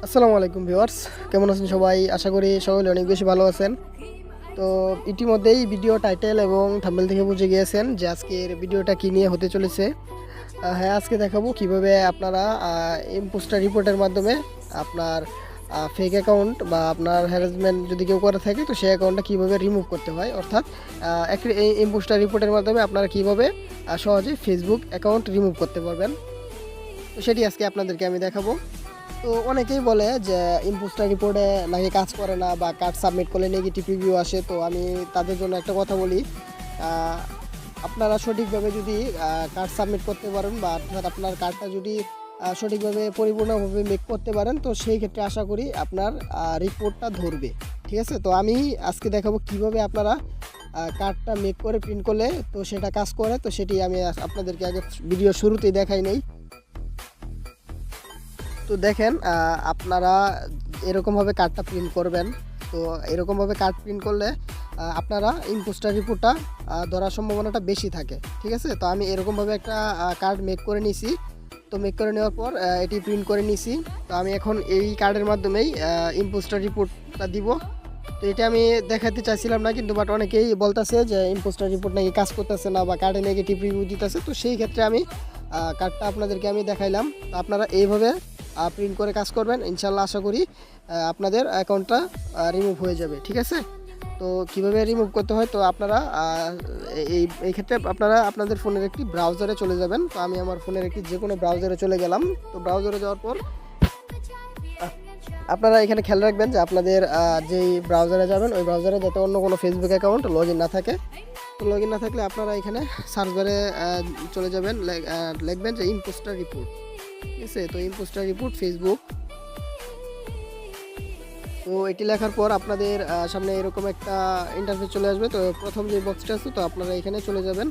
আসসালামু আলাইকুম ভিউয়ার্স, কেমন আছেন সবাই? আশা করি সকলে অনেক বেশি ভালো আছেন। তো ইতিমধ্যেই ভিডিও টাইটেল এবং থাম্বনেল থেকে বুঝে গিয়েছেন যে আজকের ভিডিওটা কী নিয়ে হতে চলেছে। হ্যাঁ, আজকে দেখাবো কিভাবে আপনারা ইম্পোস্টার রিপোর্টের মাধ্যমে আপনার ফেক অ্যাকাউন্ট বা আপনার হ্যারাসমেন্ট যদি কেউ করে থাকে তো সেই অ্যাকাউন্টটা কীভাবে রিমুভ করতে হয়, অর্থাৎ এই ইম্পোস্টার রিপোর্টের মাধ্যমে আপনারা কীভাবে সহজে ফেসবুক অ্যাকাউন্ট রিমুভ করতে পারবেন, তো সেটি আজকে আপনাদেরকে আমি দেখাবো। তো অনেকেই বলে যে ইম্পোস্টার রিপোর্টে নাকি কাজ করে না বা কার্ড সাবমিট করলে নেগেটিভ রিভিউ আসে। তো আমি তাদের জন্য একটা কথা বলি, আহ, আপনারা সঠিকভাবে যদি কার্ড সাবমিট করতে পারেন বা অর্থাৎ আপনার কার্ডটা যদি সঠিকভাবে পরিপূর্ণভাবে মেক করতে পারেন তো সেই ক্ষেত্রে আশা করি আপনার রিপোর্টটা ধরবে। ঠিক আছে, তো আমি আজকে দেখাবো কিভাবে আপনারা কার্ডটা মেক করে প্রিন্ট করলে তো সেটা কাজ করে। তো সেটি আমি আপনাদেরকে আগে ভিডিও শুরুতেই দেখাই নেই। তো দেখেন, আপনারা এরকমভাবে কার্ডটা প্রিন্ট করবেন। তো এরকমভাবে কার্ড প্রিন্ট করলে আপনারা ইম্পোস্টার রিপোর্টটা ধরার সম্ভাবনাটা বেশি থাকে। ঠিক আছে, তো আমি এরকমভাবে একটা কার্ড মেক করে নিছি। তো মেক করে নেওয়ার পর এটি প্রিন্ট করে নিছি। তো আমি এখন এই কার্ডের মাধ্যমেই ইম্পোস্টার রিপোর্টটা দিব। তো এটা আমি দেখাতে চাইছিলাম না, কিন্তু বাট অনেকেই বলতেছে যে ইম্পোস্টার রিপোর্ট নাকি কাজ করতেছে না বা কার্ডে নেগেটিভ রিভিউ দিতেছে। তো সেই ক্ষেত্রে আমি কার্ডটা আপনাদেরকে আমি দেখাইলাম। তো আপনারা এইভাবে প্রিন্ট করে কাজ করবেন, ইনশাল্লাহ আশা করি আপনাদের অ্যাকাউন্টটা রিমুভ হয়ে যাবে। ঠিক আছে, তো কিভাবে রিমুভ করতে হয়, তো আপনারা এই ক্ষেত্রে আপনারা আপনাদের ফোনের একটি ব্রাউজারে চলে যাবেন। তো আমি আমার ফোনের একটি যে কোনো ব্রাউজারে চলে গেলাম। তো ব্রাউজারে যাওয়ার পর আপনারা এখানে খেয়াল রাখবেন যে আপনাদের যেই ব্রাউজারে যাবেন ওই ব্রাউজারে যাতে অন্য কোনো ফেসবুক অ্যাকাউন্ট লগ ইন না থাকে। তো লগ ইন না থাকলে আপনারা এখানে সার্চ বারে চলে যাবেন, লিখবেন যে ইম্পোস্টার রিপোর্ট। ঠিক আছে, তো ইম্পোস্টার রিপোর্ট ফেসবুক। তো এটি লেখার পর আপনাদের সামনে এরকম একটা ইন্টারফেস চলে আসবে। তো প্রথম যে বক্সটা আছে তো আপনারা এখানে চলে যাবেন।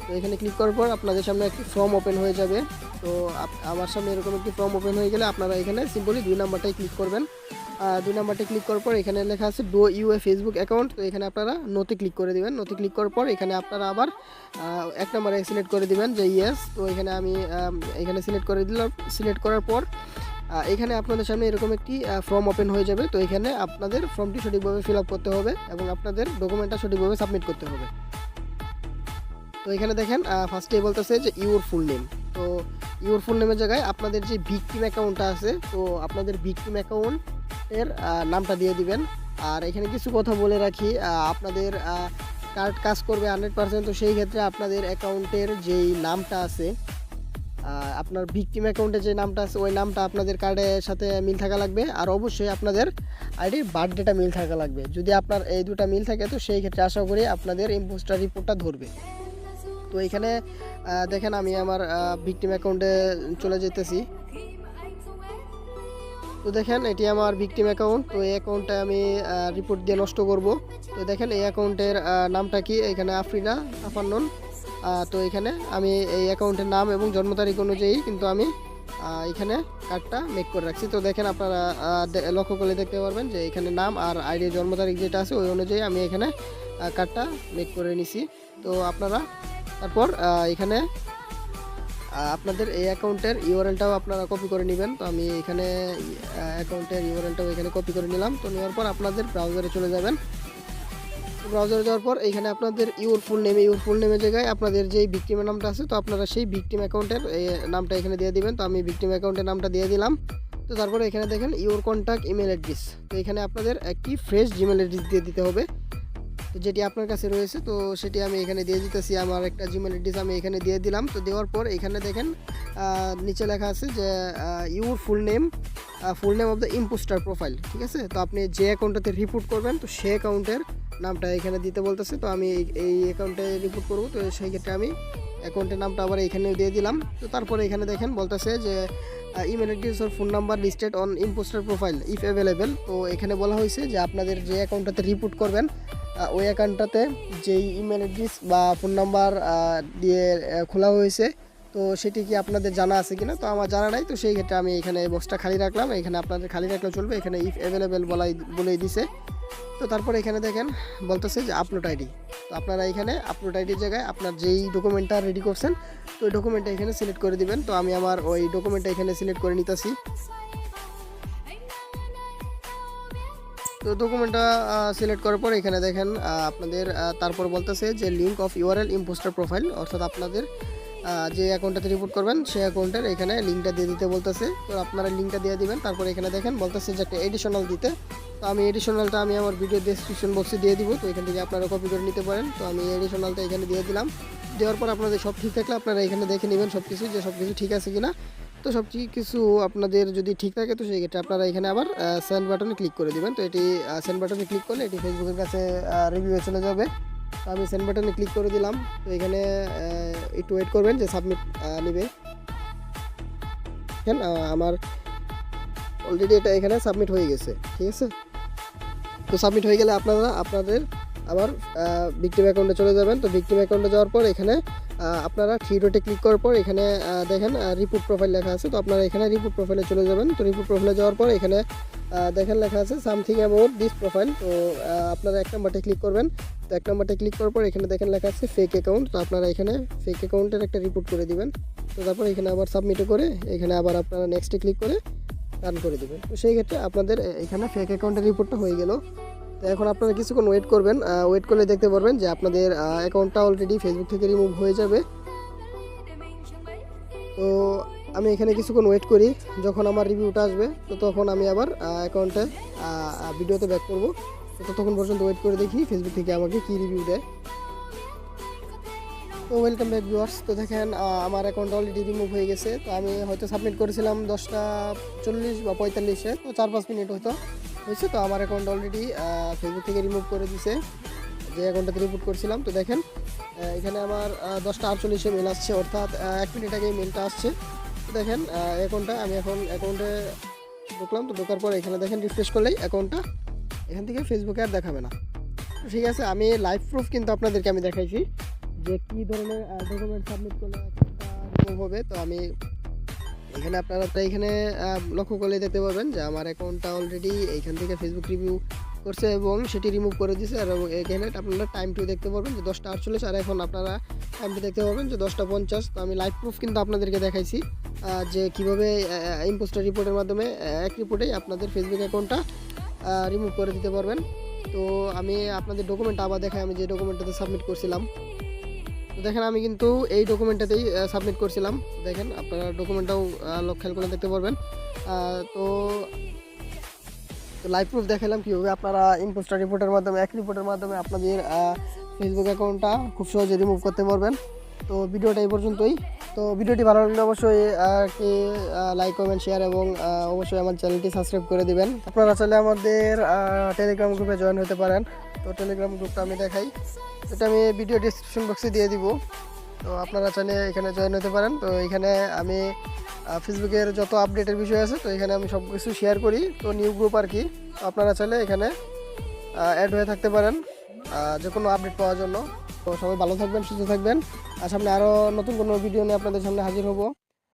তো এখানে ক্লিক করার পর আপনাদের সামনে একটি ফর্ম ওপেন হয়ে যাবে। তো আমার সামনে এরকম একটি ফর্ম ওপেন হয়ে গেলে আপনারা এখানে সিম্পলি 2 নাম্বারটাই ক্লিক করবেন। 2 নাম্বারটা ক্লিক করার পর এখানে লেখা আছে do you a Facebook account. তো এখানে আপনারা নোতে ক্লিক করে দিবেন। নোতে ক্লিক করার পর এখানে আপনারা আবার 1 নাম্বারে সিলেক্ট করে দিবেন যে ইয়েস। তো এখানে আমি এখানে সিলেক্ট করে দিলাম। সিলেক্ট করার পর এখানে আপনাদের সামনে এরকম একটি ফর্ম ওপেন হয়ে যাবে। তো এখানে আপনাদের ফর্মটি সঠিকভাবে ফিল আপ করতে হবে এবং আপনাদের ডকুমেন্টটা সঠিকভাবে সাবমিট করতে হবে। তো এখানে দেখেন ফার্স্টে বলতেছে যে ইউর ফুল নেম। তো ইউর ফুল নেমের জায়গায় আপনাদের যে ভিকটিম অ্যাকাউন্টটা আছে তো আপনাদের ভিকটিম অ্যাকাউন্টের নামটা দিয়ে দিবেন। আর এখানে কিছু কথা বলে রাখি, আপনাদের কার্ড কাজ করবে 100%। তো সেই ক্ষেত্রে আপনাদের অ্যাকাউন্টের যেই নামটা আছে, আপনার ভিকটিম অ্যাকাউন্টে যে নামটা আছে ওই নামটা আপনাদের কার্ডের সাথে মিল থাকা লাগবে। আর অবশ্যই আপনাদের আইডির বার্থডেটা মিল থাকা লাগবে। যদি আপনার এই দুটা মিল থাকে তো সেই ক্ষেত্রে আশা করি আপনাদের ইম্পোস্টার রিপোর্টটা ধরবে। তো এখানে দেখেন আমি আমার ভিকটিম অ্যাকাউন্টে চলে যেতেছি। তো দেখেন এটি আমার ভিকটিম অ্যাকাউন্ট। তো এই অ্যাকাউন্টটা আমি রিপোর্ট দিয়ে নষ্ট করব। তো দেখেন এই অ্যাকাউন্টের নামটা কি, এখানে আফরিনা আফান্নন। তো এখানে আমি এই অ্যাকাউন্টের নাম এবং জন্ম তারিখ অনুযায়ী কিন্তু আমি এখানে কার্ডটা মেক করে রাখছি। তো দেখেন আপনারা লক্ষ্য করলে দেখতে পারবেন যে এখানে নাম আর আইডি জন্ম তারিখ যেটা আছে ওই অনুযায়ী আমি এখানে কার্ডটা মেক করে নিছি। তো আপনারা তারপর এখানে আপনাদের এই অ্যাকাউন্টের ইউআরএলটাও আপনারা কপি করে নেবেন। তো আমি এখানে অ্যাকাউন্টের ইউআরএলটাও এখানে কপি করে নিলাম। তো নেওয়ার পর আপনাদের ব্রাউজারে চলে যাবেন। তো ব্রাউজারে যাওয়ার পর এখানে আপনাদের ইউর ফুল নেমের জায়গায় আপনাদের যেই ভিকটিমের নামটা আছে তো আপনারা সেই ভিকটিম অ্যাকাউন্টের নামটা এখানে দিয়ে দিবেন। তো আমি ভিকটিম অ্যাকাউন্টের নামটা দিয়ে দিলাম। তো তারপরে এখানে দেখেন ইউর কন্ট্যাক্ট ইমেল অ্যাড্রেস। তো এখানে আপনাদের একটি ফ্রেশ জিমেল অ্যাড্রেস দিয়ে দিতে হবে। তো যেটি আপনার কাছে রয়েছে তো সেটি আমি এখানে দিয়ে দিতেছি। আমার একটা জিমেল অ্যাড্রেস আমি এখানে দিয়ে দিলাম। তো দেওয়ার পর এখানে দেখেন নিচে লেখা আছে যে your full name of the impostor profile. ঠিক আছে, তো আপনি যে অ্যাকাউন্টটাতে রিপোর্ট করবেন তো সেই অ্যাকাউন্টের নামটা এখানে দিতে বলতেছে। তো আমি এই অ্যাকাউন্টে রিপোর্ট করব। তো সেই ক্ষেত্রে আমি অ্যাকাউন্টের নামটা আবার এখানে দিয়ে দিলাম। তো তারপরে এখানে দেখেন বলতেছে যে email address or phone number listed on impostor profile if available. তো এখানে বলা হয়েছে যে আপনাদের যে অ্যাকাউন্টটাতে রিপোর্ট করবেন ওই অ্যাকাউন্টটাতে যেই ইমেল অ্যাড্রেস বা ফোন নাম্বার দিয়ে খোলা হয়েছে তো সেটি কি আপনাদের জানা আছে কিনা। তো আমার জানা নাই। তো সেই ক্ষেত্রে আমি এখানে বক্সটা খালি রাখলাম। এখানে আপনাদের খালি রাখলে চলবে, এখানে ইফ অ্যাভেলেবেল বলেই দিছে। তো তারপরে এখানে দেখেন বলতেছে যে আপলোড আইডি। তো আপনারা এখানে আপলোড আইডির জায়গায় আপনার যেই ডকুমেন্টটা রেডি করছেন তো ওই ডকুমেন্টটা এখানে সিলেক্ট করে দিবেন। তো আমি আমার ওই ডকুমেন্টটা এখানে সিলেক্ট করে নিতেছি। তো ডকুমেন্টটা সিলেক্ট করার পর এখানে দেখেন আপনাদের তারপর বলতেছে যে link of URL impostor profile, অর্থাৎ আপনাদের যে অ্যাকাউন্টটাতে রিপোর্ট করবেন সেই অ্যাকাউন্টের এখানে লিঙ্কটা দিয়ে দিতে বলতেছে। তো আপনারা লিঙ্কটা দিয়ে দিবেন। তারপর এখানে দেখেন বলতেছে যে একটা এডিশনাল দিতে। তো আমি এডিশনালটা আমি আমার ভিডিও ডেসক্রিপশন বক্সে দিয়ে দিব, তো এখান থেকে আপনারা কপি করে নিতে পারেন। তো আমি এডিশনালটা এখানে দিয়ে দিলাম। দেওয়ার পর আপনাদের সব ঠিক থাকলে আপনারা এখানে দেখে নেবেন সব কিছু, যে সব কিছু ঠিক আছে কিনা। তো সব কিছু আপনাদের যদি ঠিক থাকে তো সেই ক্ষেত্রে আপনারা এখানে আবার সেন্ড বাটনে ক্লিক করে দিবেন। তো এটি সেন্ড বাটনে ক্লিক করলে এটি ফেসবুকের কাছে রিভিউয়ে চলে যাবে। তো আমি সেন্ড বাটনে ক্লিক করে দিলাম। তো এখানে একটু ওয়েট করবেন যে সাবমিট নেবে। দেখেন আমার অলরেডি এটা এখানে সাবমিট হয়ে গেছে, ঠিক আছে। তো সাবমিট হয়ে গেলে আপনারা আপনাদের আবার ভিকটিম অ্যাকাউন্টে চলে যাবেন। তো ভিকটিম অ্যাকাউন্টে যাওয়ার পর এখানে আপনারা থ্রি ডটে ক্লিক করার পর এখানে দেখেন রিপোর্ট প্রোফাইল লেখা আছে। তো আপনারা এখানে রিপোর্ট প্রোফাইলে চলে যাবেন। তো রিপোর্ট প্রোফাইলে যাওয়ার পর এখানে দেখেন লেখা আছে সামথিং অ্যাবাউট দিস প্রোফাইল। তো আপনারা এক নম্বরটা ক্লিক করবেন। তো এক নম্বরটা ক্লিক করার পর এখানে দেখেন লেখা আছে ফেক অ্যাকাউন্ট। তো আপনারা এখানে ফেক অ্যাকাউন্টের একটা রিপোর্ট করে দিবেন। তো তারপর এখানে আবার সাবমিটে করে এখানে আবার আপনারা নেক্সটে ক্লিক করে রান করে দেবেন। তো সেই ক্ষেত্রে আপনাদের এখানে ফেক অ্যাকাউন্টের রিপোর্টটা হয়ে গেল। তো এখন আপনারা কিছুক্ষণ ওয়েট করবেন। ওয়েট করলে দেখতে পারবেন যে আপনাদের অ্যাকাউন্টটা অলরেডি ফেসবুক থেকে রিমুভ হয়ে যাবে। তো আমি এখানে কিছুক্ষণ ওয়েট করি, যখন আমার রিভিউটা আসবে তো তখন আমি আবার অ্যাকাউন্টে ভিডিওতে ব্যাক করব। তো ততক্ষণ পর্যন্ত ওয়েট করে দেখি ফেসবুক থেকে আমাকে কী রিভিউ দেয়। তো ওয়েলকাম ব্যাক ভিউয়ার্স। তো দেখেন আমার অ্যাকাউন্ট অলরেডি রিমুভ হয়ে গেছে। তো আমি হয়তো সাবমিট করেছিলাম 10:40 বা 45-এ, তো 4-5 মিনিট হয়তো হয়েছে। তো আমার অ্যাকাউন্ট অলরেডি ফেসবুক থেকে রিমুভ করে দিছে যে অ্যাকাউন্টটাতে রিপোর্ট করছিলাম। তো দেখেন এখানে আমার 10:48-এ মেল আসছে, অর্থাৎ 1 মিনিট আগে মেলটা আসছে। তো দেখেন অ্যাকাউন্টটা আমি এখন অ্যাকাউন্টে ঢুকলাম। তো ঢোকার পর এখানে দেখেন রিফ্রেশ করলেই অ্যাকাউন্টটা এখান থেকে ফেসবুকে আর দেখাবে না। তো ঠিক আছে, আমি লাইভ প্রুফ কিন্তু আপনাদেরকে আমি দেখাইছি যে কী ধরনের ডকুমেন্ট সাবমিট করলে অ্যাকাউন্টটা রিমুভ হবে। তো আমি এখানে আপনারা এখানে লক্ষ্য করলে দেখতে পাবেন যে আমার অ্যাকাউন্টটা অলরেডি এইখান থেকে ফেসবুক রিভিউ করছে এবং সেটি রিমুভ করে দিয়েছে। আর এখানে আপনারা টাইমটিও দেখতে পারবেন যে 10:48, আর এখন আপনারা টাইমটি দেখতে পাবেন যে 10:50। তো আমি লাইভ প্রুফ কিন্তু আপনাদেরকে দেখাইছি যে কীভাবে ইম্পোস্টার রিপোর্টের মাধ্যমে এক রিপোর্টেই আপনাদের ফেসবুক অ্যাকাউন্টটা রিমুভ করে দিতে পারবেন। তো আমি আপনাদের ডকুমেন্ট আবার দেখাই, আমি যে ডকুমেন্টটাতে সাবমিট করছিলাম। তো দেখেন আমি কিন্তু এই ডকুমেন্টটাতেই সাবমিট করছিলাম। দেখেন আপনারা ডকুমেন্টটাও খেয়াল করে দেখতে পারবেন। তো লাইভ প্রুফ দেখালাম কীভাবে আপনারা ইম্পোস্টার রিপোর্টের মাধ্যমে এক রিপোর্টের মাধ্যমে আপনাদের ফেসবুক অ্যাকাউন্টটা খুব সহজে রিমুভ করতে পারবেন। তো ভিডিওটা এই পর্যন্তই। তো ভিডিওটি ভালো লাগলে অবশ্যই লাইক কমেন্ট শেয়ার এবং অবশ্যই আমার চ্যানেলটি সাবস্ক্রাইব করে দিবেন। আপনারা চাইলে আমাদের টেলিগ্রাম গ্রুপে জয়েন হতে পারেন। তো টেলিগ্রাম গ্রুপটা আমি দেখাই, এটা আমি ভিডিও ডিসক্রিপশন বক্সে দিয়ে দিব। তো আপনারা চাইলে এখানে জয়েন হতে পারেন। তো এখানে আমি ফেসবুকের যত আপডেটের বিষয় আছে তো এখানে আমি সব কিছু শেয়ার করি। তো নিউ গ্রুপ আর কি, তো আপনারা চাইলে এখানে অ্যাড হয়ে থাকতে পারেন যে কোনো আপডেট পাওয়ার জন্য। তো সবাই ভালো থাকবেন, সুস্থ থাকবেন। আর সামনে আরও নতুন কোনো ভিডিও নিয়ে আপনাদের সামনে হাজির হব।